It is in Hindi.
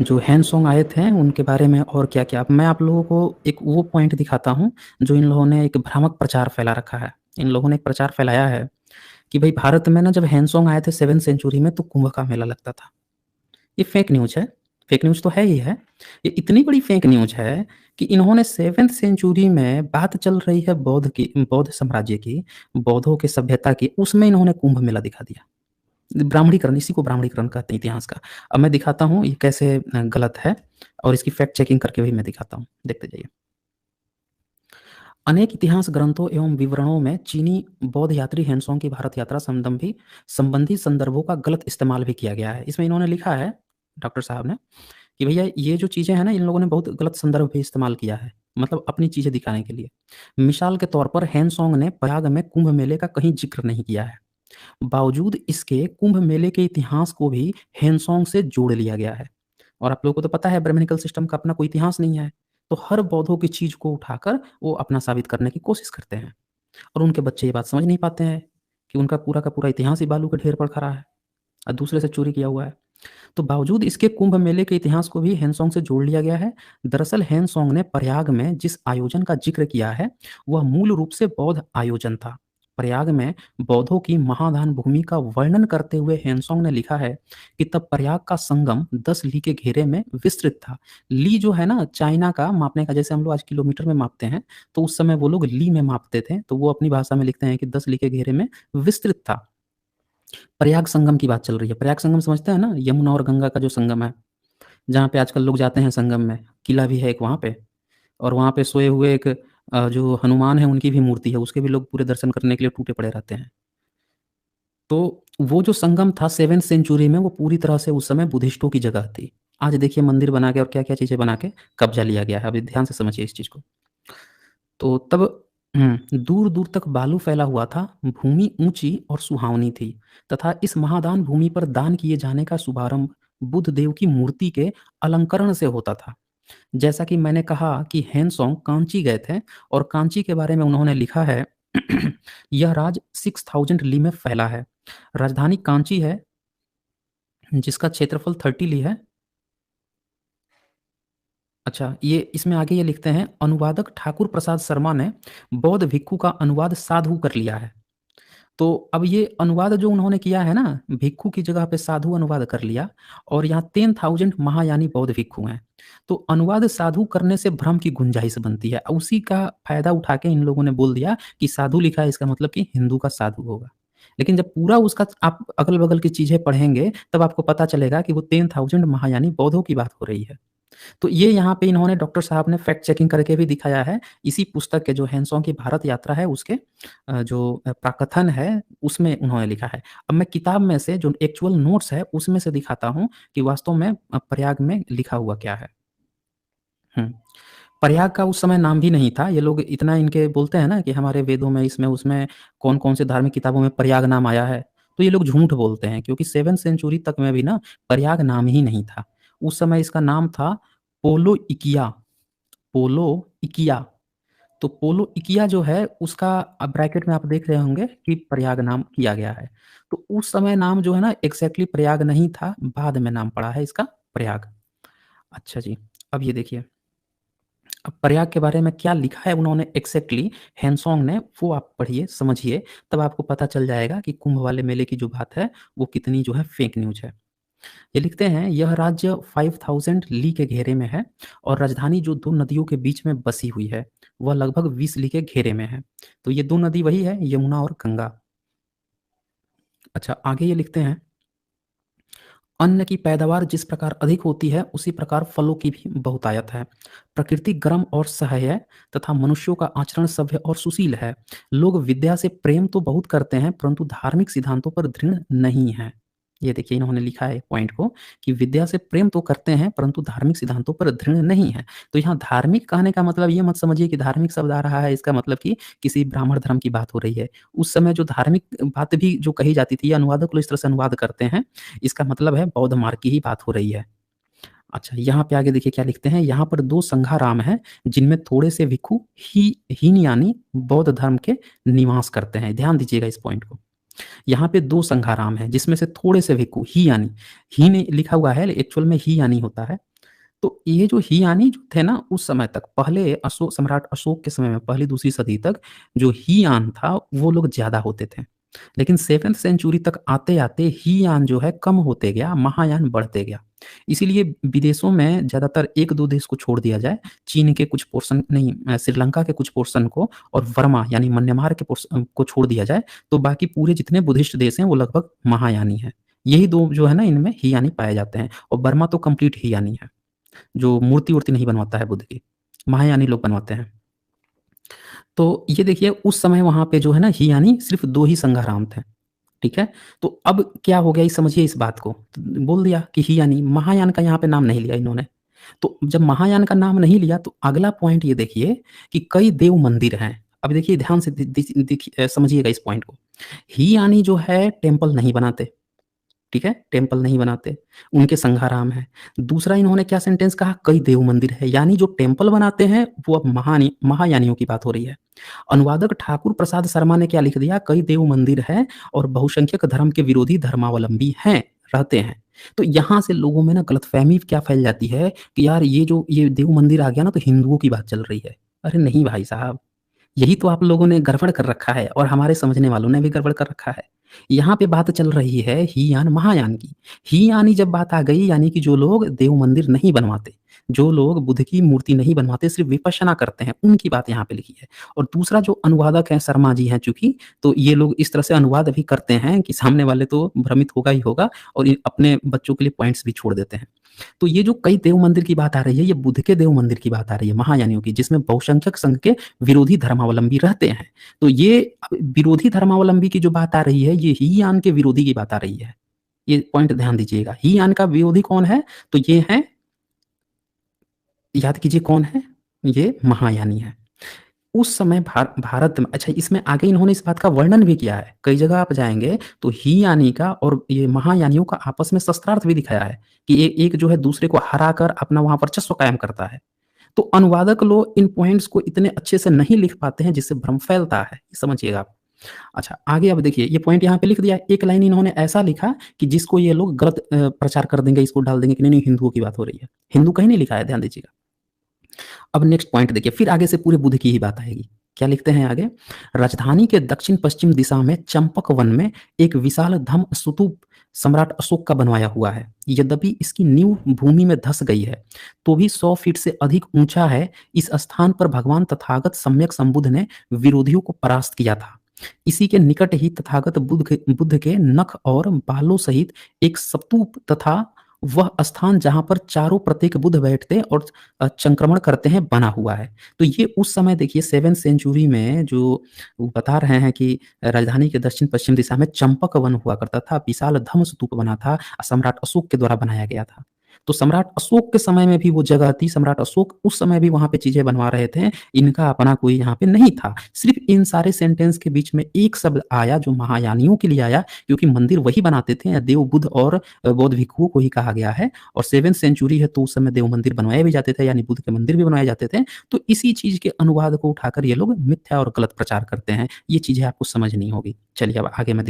जो हैंसोंग आए थे उनके बारे में और क्या-क्या मैं आप लोगों को एक वो पॉइंट दिखाता हूँ, जो इन लोगों ने एक भ्रामक प्रचार फैला रखा है। इन लोगों ने एक प्रचार फैलाया है कि भई भारत में ना जब हैंसोंग आए थे 7th सेंचुरी में तो कुंभ का मेला लगता था। ये फेक न्यूज़ है। फेक न्यूज़ तो है ही है। ये इतनी बड़ी फेक न्यूज़ है कि इन्होंने 7th सेंचुरी में बात चल रही है बौद्ध साम्राज्य की, बौद्धों की सभ्यता की, उसमें इन्होंने कुंभ मेला दिखा दिया। ब्राह्मणीकरण, इसी को ब्राह्मणीकरण कहते हैं इतिहास का। अब मैं दिखाता हूँ ये कैसे गलत है और इसकी फैक्ट चेकिंग करके भी मैं दिखाता हूँ। देखते जाइए। अनेक इतिहास ग्रंथों एवं विवरणों में चीनी बौद्ध यात्री हैंसोंग की भारत यात्रा संबंधी संदर्भों का गलत इस्तेमाल भी किया गया है। इसमें इन्होंने लिखा है, डॉक्टर साहब ने, कि भैया ये जो चीज़ें हैं ना, इन लोगों ने बहुत गलत संदर्भ भी इस्तेमाल किया है, मतलब अपनी चीज़ें दिखाने के लिए। मिसाल के तौर पर हैंसोंग ने प्रयाग में कुंभ मेले का कहीं ज़िक्र नहीं किया है। बावजूद इसके कुंभ मेले के इतिहास को भी हैंसोंग से जोड़ लिया गया है। और आप लोगों को तो पता है ब्राह्मणिकल सिस्टम का अपना कोई इतिहास नहीं है। तो हर बौद्धों की चीज़ को उठाकर वो अपना साबित करने की कोशिश करते हैं। और उनके बच्चे ये बात समझ नहीं पाते हैं कि उनका पूरा का पूरा इतिहास ही बालू के ढेर पर खड़ा है और दूसरे से चोरी किया हुआ है। तो बावजूद इसके कुंभ मेले के इतिहास को भी हैंसोंग से जोड़ लिया गया है। दरअसल हैंसोंग ने प्रयाग में जिस आयोजन का जिक्र किया है, वह मूल रूप से बौद्ध आयोजन था। प्रयाग में बौद्धों की महादान भूमि का वर्णन करते हुए हैंसोंग ने लिखा है कि तब प्रयाग का संगम 10 ली के घेरे में विस्तृत था। ली जो है ना चाइना का मापने का, जैसे हम लोग आज किलोमीटर में मापते हैं, तो उस समय वो लोग ली में मापते थे, तो वो अपनी भाषा में लिखते हैं कि 10 ली के घेरे में विस्तृत था। प्रयाग संगम की बात चल रही है। प्रयाग संगम समझते हैं ना, यमुना और गंगा का जो संगम है, जहाँ पे आजकल लोग जाते हैं संगम में। किला भी है एक वहाँ पे, और वहाँ पे सोए हुए एक जो हनुमान है उनकी भी मूर्ति है, उसके भी लोग पूरे दर्शन करने के लिए टूटे पड़े रहते हैं। तो वो जो संगम था 7th सेंचुरी में, वो पूरी तरह से उस समय बुद्धिस्टों की जगह थी। आज देखिए मंदिर बना के और क्या-क्या चीज़ें बना के कब्ज़ा लिया गया है। अभी ध्यान से समझिए इस चीज़ को। तो तब दूर-दूर तक बालू फैला हुआ था, भूमि ऊँची और सुहावनी थी तथा इस महादान भूमि पर दान किए जाने का शुभारंभ बुद्ध देव की मूर्ति के अलंकरण से होता था। जैसा कि मैंने कहा कि हैंसोंग कांची गए थे और कांची के बारे में उन्होंने लिखा है यह राज्य 6000 ली में फैला है। राजधानी कांची है, जिसका क्षेत्रफल 30 ली है। अच्छा, ये इसमें आगे ये लिखते हैं, अनुवादक ठाकुर प्रसाद शर्मा ने बौद्ध भिक्खु का अनुवाद साधु कर लिया है। तो अब ये अनुवाद जो उन्होंने किया है ना, भिक्खु की जगह पे साधु अनुवाद कर लिया, और यहाँ 10,000 महायानी बौद्ध भिक्खु हैं। तो अनुवाद साधु करने से भ्रम की गुंजाइश बनती है। उसी का फ़ायदा उठा के इन लोगों ने बोल दिया कि साधु लिखा है, इसका मतलब कि हिंदू का साधु होगा। लेकिन जब पूरा उसका आप अगल-बगल की चीज़ें पढ़ेंगे, तब आपको पता चलेगा कि वो 10,000 महायानी बौद्धों की बात हो रही है। तो ये यहाँ पे इन्होंने डॉक्टर साहब ने फैक्ट चेकिंग करके भी दिखाया है। इसी पुस्तक के जो हैंसोंग की भारत यात्रा है उसके प्राकथन है, उसमें उन्होंने लिखा है। अब मैं किताब में से जो एक्चुअल नोट्स है उसमें से दिखाता हूँ कि वास्तव में प्रयाग में लिखा हुआ क्या है। हुँ। प्रयाग का उस समय नाम भी नहीं था। ये लोग इतना इनके बोलते हैं ना कि हमारे वेदों में, इसमें, उसमें कौन-कौन से धार्मिक किताबों में प्रयाग नाम आया है। तो ये लोग झूठ बोलते हैं, क्योंकि 7th सेंचुरी तक में भी ना प्रयाग नाम ही नहीं था। उस समय इसका नाम था पोलो इकिया। पोलो इकिया। तो पोलो इकिया जो है उसका ब्रैकेट में आप देख रहे होंगे कि प्रयाग नाम किया गया है। तो उस समय नाम जो है ना एग्ज़ैक्टली प्रयाग नहीं था, बाद में नाम पड़ा है इसका प्रयाग। अच्छा जी, अब ये देखिए, अब प्रयाग के बारे में क्या लिखा है उन्होंने एग्ज़ैक्टली हैंसोंग ने, वो आप पढ़िए, समझिए, तब आपको पता चल जाएगा कि कुंभ वाले मेले की जो बात है, वो कितनी जो है फेक न्यूज़ है। ये लिखते हैं, यह राज्य 5000 ली के घेरे में है और राजधानी जो 2 नदियों के बीच में बसी हुई है, वह लगभग 20 ली के घेरे में है। तो ये 2 नदी वही है, यमुना और गंगा। अच्छा, आगे ये लिखते हैं, अन्न की पैदावार जिस प्रकार अधिक होती है, उसी प्रकार फलों की भी बहुतायत है। प्रकृति गर्म और सहाय है तथा मनुष्यों का आचरण सभ्य और सुशील है। लोग विद्या से प्रेम तो बहुत करते हैं, परंतु धार्मिक सिद्धांतों पर दृढ़ नहीं हैं। ये देखिए इन्होंने लिखा है पॉइंट को कि विद्या से प्रेम तो करते हैं, परंतु धार्मिक सिद्धांतों पर दृढ़ नहीं है। तो यहाँ धार्मिक कहने का मतलब ये मत समझिए कि धार्मिक शब्द आ रहा है, इसका मतलब कि किसी ब्राह्मण धर्म की बात हो रही है। उस समय जो धार्मिक बात भी जो कही जाती थी, ये अनुवादक लोग इस तरह से अनुवाद करते हैं, इसका मतलब है बौद्ध मार्ग की ही बात हो रही है। अच्छा, यहाँ पे आगे देखिए क्या लिखते हैं, यहाँ पर 2 संघाराम हैं, जिनमें थोड़े से भिक्षु हीन यानी बौद्ध धर्म के निवास करते हैं। ध्यान दीजिएगा इस पॉइंट को। यहाँ पे 2 संघाराम हैं, जिसमें से थोड़े से भिक्खु ही यानी, ही नहीं लिखा हुआ है, एक्चुअल में ही यानी होता है। तो ये जो ही यानी जो थे ना उस समय तक, पहले सम्राट अशोक के समय में पहली दूसरी सदी तक जो ही यान था वो लोग ज़्यादा होते थे। लेकिन 7th सेंचुरी तक आते-आते ही यान जो है कम होते गया, महायान बढ़ते गया। इसीलिए विदेशों में ज़्यादातर 1-2 देश को छोड़ दिया जाए, चीन के कुछ पोर्शन नहीं, श्रीलंका के कुछ पोर्शन को और बर्मा यानी म्यांमार के को छोड़ दिया जाए, तो बाकी पूरे जितने बुद्धिस्ट देश हैं वो लगभग महायानी हैं। यही 2 जो है ना इनमें ही यानी पाए जाते हैं और बर्मा तो कंप्लीट ही यानी है। जो मूर्ति-वूर्ति नहीं बनवाता है बुद्ध की, महायानी लोग बनवाते हैं। तो ये देखिए उस समय वहाँ पे जो है ना ही यानी सिर्फ़ 2 ही संघाराम थे, ठीक है? तो अब क्या हो गया ये समझिए इस बात को, बोल दिया कि ही यानी, महायान का यहाँ पे नाम नहीं लिया इन्होंने। तो जब महायान का नाम नहीं लिया तो अगला पॉइंट ये देखिए कि कई देव मंदिर हैं। अब देखिए ध्यान से समझिएगा इस पॉइंट को। ही यानी जो है टेम्पल नहीं बनाते, ठीक है? टेम्पल नहीं बनाते, उनके संघाराम हैं। दूसरा इन्होंने क्या सेंटेंस कहा, कई देव मंदिर है, यानी जो टेम्पल बनाते हैं वो अब महायानियों की बात हो रही है। अनुवादक ठाकुर प्रसाद शर्मा ने क्या लिख दिया, कई देव मंदिर है और बहुसंख्यक धर्म के विरोधी धर्मावलंबी हैं, रहते हैं। तो यहाँ से लोगों में ना गलतफ़हमी क्या फैल जाती है कि यार ये देव मंदिर आ गया ना तो हिंदुओं की बात चल रही है। अरे नहीं भाई साहब, यही तो आप लोगों ने गड़बड़ कर रखा है और हमारे समझने वालों ने भी गड़बड़ कर रखा है। यहाँ पे बात चल रही है हीयान महायान की। हीयानी जब बात आ गई यानी कि जो लोग देव मंदिर नहीं बनवाते, जो लोग बुद्ध की मूर्ति नहीं बनवाते, सिर्फ़ विपश्यना करते हैं, उनकी बात यहाँ पे लिखी है। और दूसरा जो अनुवादक हैं शर्मा जी हैं चूँकि, तो ये लोग इस तरह से अनुवाद भी करते हैं कि सामने वाले तो भ्रमित होगा ही होगा और ये अपने बच्चों के लिए पॉइंट्स भी छोड़ देते हैं। तो ये जो कई देव मंदिर की बात आ रही है, ये बुद्ध के देव मंदिर की बात आ रही है, महायानियों की, जिसमें बहुसंख्यक संघ के विरोधी धर्मावलंबी रहते हैं। तो ये विरोधी धर्मावलंबी की जो बात आ रही है, ये हीयान के विरोधी की बात आ रही है। ये पॉइंट ध्यान दीजिएगा। हीयान का विरोधी कौन है? तो ये हैं, याद कीजिए कौन है? ये महायानी है। उस समय भारत में, अच्छा इसमें आगे इन्होंने इस बात का वर्णन भी किया है। कई जगह आप जाएँगे तो हीयानी का और ये महायानियों का आपस में शस्त्रार्थ भी दिखाया है कि एक जो है दूसरे को हराकर अपना वहाँ वर्चस्व कायम करता है। तो अनुवादक लोग इन पॉइंट्स को इतने अच्छे से नहीं लिख पाते हैं जिससे भ्रम फैलता है, समझिएगा आप। अच्छा आगे अब देखिए ये पॉइंट यहाँ पे लिख दिया, एक लाइन इन्होंने ऐसा लिखा कि जिसको ये लोग गलत प्रचार कर देंगे, इसको डाल देंगे कि नहीं हिंदुओं की बात हो रही है। हिंदू कहीं नहीं लिखा है, ध्यान दीजिएगा। अब नेक्स्ट पॉइंट देखिए, फिर आगे से पूरे बुद्ध की ही बात आएगी। क्या लिखते हैं आगे, राजधानी के दक्षिण पश्चिम दिशा में चंपक वन में एक विशाल धम्म स्तूप सम्राट अशोक का बनवाया हुआ है। यद्यपि इसकी नींव भूमि में धंस गई है तो भी 100 फीट से अधिक ऊंचा है। इस स्थान पर भगवान तथागत सम्यक संबुद्ध ने विरोधियों को परास्त किया था। इसी के निकट ही तथागत बुद्ध के नख और बालों सहित एक स्तूप तथा वह स्थान जहाँ पर चारों प्रत्येक बुद्ध बैठते और संक्रमण करते हैं बना हुआ है। तो ये उस समय देखिए 7th सेंचुरी में जो वो बता रहे हैं कि राजधानी के दक्षिण पश्चिम दिशा में चंपक वन हुआ करता था, विशाल धम्म स्तूप बना था, सम्राट अशोक के द्वारा बनाया गया था। तो सम्राट अशोक के समय में भी वो जगह थी, सम्राट अशोक उस समय भी वहाँ पे चीज़ें बनवा रहे थे, इनका अपना कोई यहाँ पे नहीं था। सिर्फ़ इन सारे सेंटेंस के बीच में एक शब्द आया जो महायानियों के लिए आया, क्योंकि मंदिर वही बनाते थे, देव बुद्ध और बौद्ध भिक्षुओं को ही कहा गया है और 7th सेंचुरी है तो उस समय देव मंदिर बनवाए भी जाते थे, यानी बुद्ध के मंदिर भी बनवाए जाते थे। तो इसी चीज़ के अनुवाद को उठाकर ये लोग मिथ्या और गलत प्रचार करते हैं। ये चीज़ें आपको समझनी होगी। चलिए अब आगे मैं